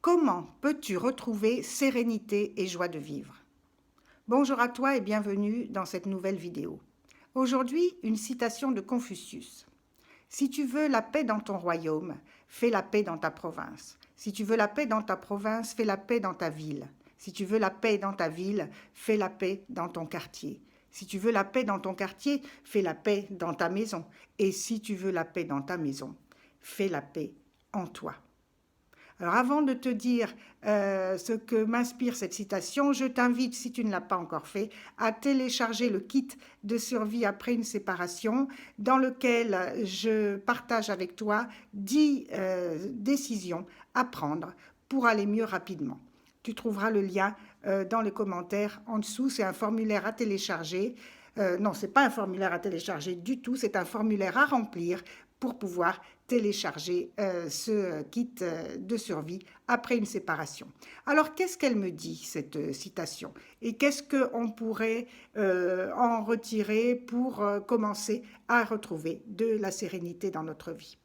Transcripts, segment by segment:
Comment peux-tu retrouver sérénité et joie de vivre? Bonjour à toi et bienvenue dans cette nouvelle vidéo. Aujourd'hui, une citation de Confucius. Si tu veux la paix dans ton royaume, fais la paix dans ta province. Si tu veux la paix dans ta province, fais la paix dans ta ville. Si tu veux la paix dans ta ville, fais la paix dans ton quartier. Si tu veux la paix dans ton quartier, fais la paix dans ta maison. Et si tu veux la paix dans ta maison, fais la paix en toi. Alors avant de te dire ce que m'inspire cette citation, je t'invite, si tu ne l'as pas encore fait, à télécharger le kit de survie après une séparation dans lequel je partage avec toi 10 décisions à prendre pour aller mieux rapidement. Tu trouveras le lien dans les commentaires en dessous, c'est un formulaire à télécharger. Non, ce n'est pas un formulaire à télécharger du tout, c'est un formulaire à remplir pour pouvoir télécharger ce kit de survie après une séparation. Alors, qu'est-ce qu'elle me dit, cette citation? Et qu'est-ce qu'on pourrait en retirer pour commencer à retrouver de la sérénité dans notre vie?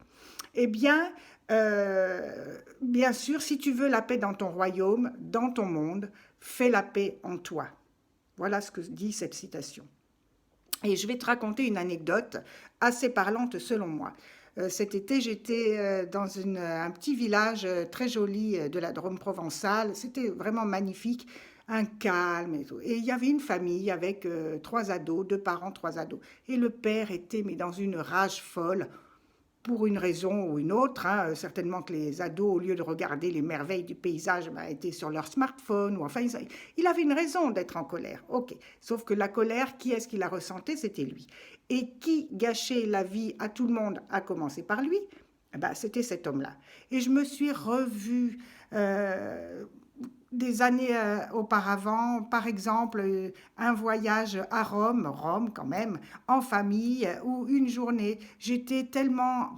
Eh bien, bien sûr, si tu veux la paix dans ton royaume, dans ton monde, fais la paix en toi. Voilà ce que dit cette citation. Et je vais te raconter une anecdote assez parlante selon moi. Cet été, j'étais dans un petit village très joli de la Drôme provençale. C'était vraiment magnifique, un calme et tout. Et il y avait une famille avec 3 ados, 2 parents, 3 ados. Et le père était mais dans une rage folle, pour une raison ou une autre, hein. Certainement que les ados, au lieu de regarder les merveilles du paysage, étaient sur leur smartphone, ou enfin, il avait une raison d'être en colère, ok. Sauf que la colère, qui est-ce qui la ressentait? C'était lui. Et qui gâchait la vie à tout le monde, à commencer par lui? Eh ben, c'était cet homme-là. Et je me suis revue des années auparavant, par exemple, un voyage à Rome, Rome quand même, en famille, ou une journée, j'étais tellement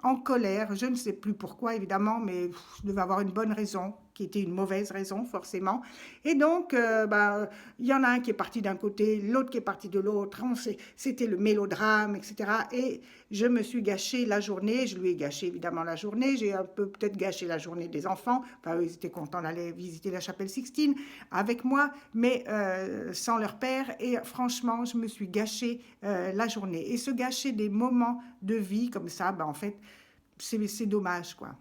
en colère, je ne sais plus pourquoi évidemment, mais je devais avoir une bonne raison, qui était une mauvaise raison forcément. Et donc, il y en a un qui est parti d'un côté, l'autre qui est parti de l'autre, c'était le mélodrame, etc. Et je me suis gâché la journée, je lui ai gâché évidemment la journée, j'ai un peu peut-être gâché la journée des enfants, enfin, ils étaient contents d'aller visiter la chapelle Sixtine avec moi, mais sans leur père, et franchement, je me suis gâché la journée. Et se gâcher des moments de vie comme ça, en fait, c'est dommage, quoi.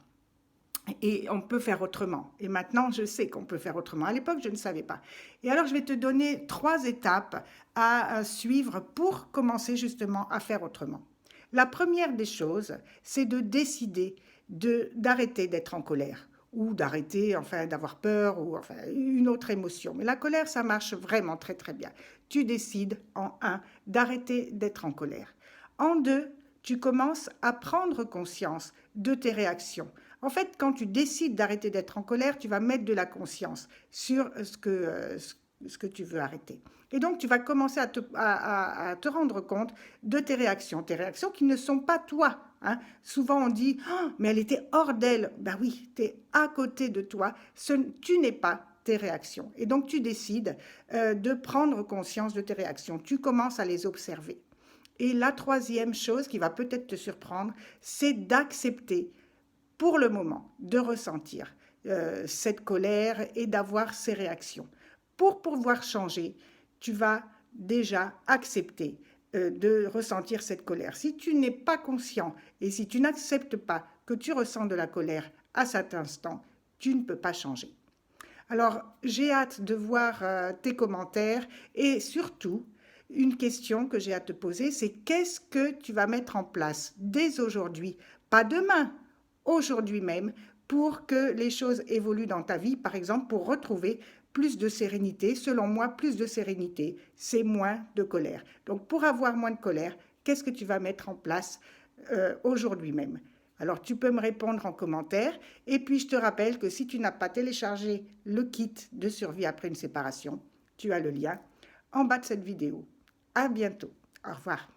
Et on peut faire autrement. Et maintenant, je sais qu'on peut faire autrement. À l'époque, je ne savais pas. Et alors, je vais te donner 3 étapes à suivre pour commencer justement à faire autrement. La première des choses, c'est de décider d'arrêter d'être en colère ou d'arrêter, enfin, d'avoir peur ou enfin, une autre émotion. Mais la colère, ça marche vraiment très, très bien. Tu décides, en 1, d'arrêter d'être en colère. En 2, tu commences à prendre conscience de tes réactions. En fait, quand tu décides d'arrêter d'être en colère, tu vas mettre de la conscience sur ce que tu veux arrêter. Et donc, tu vas commencer à te rendre compte de tes réactions qui ne sont pas toi. Hein. Souvent, on dit oh, « mais elle était hors d'elle ». Ben oui, tu es à côté de toi. Tu n'es pas tes réactions. Et donc, tu décides de prendre conscience de tes réactions. Tu commences à les observer. Et la troisième chose qui va peut-être te surprendre, c'est d'accepter pour le moment de ressentir cette colère et d'avoir ces réactions. Pour pouvoir changer, tu vas déjà accepter de ressentir cette colère. Si tu n'es pas conscient et si tu n'acceptes pas que tu ressens de la colère à cet instant, tu ne peux pas changer. Alors, j'ai hâte de voir tes commentaires et surtout, une question que j'ai à te poser, c'est qu'est-ce que tu vas mettre en place dès aujourd'hui, pas demain, aujourd'hui même, pour que les choses évoluent dans ta vie, par exemple, pour retrouver plus de sérénité. Selon moi, plus de sérénité, c'est moins de colère. Donc, pour avoir moins de colère, qu'est-ce que tu vas mettre en place aujourd'hui même? Alors, tu peux me répondre en commentaire. Et puis, je te rappelle que si tu n'as pas téléchargé le kit de survie après une séparation, tu as le lien en bas de cette vidéo. À bientôt. Au revoir.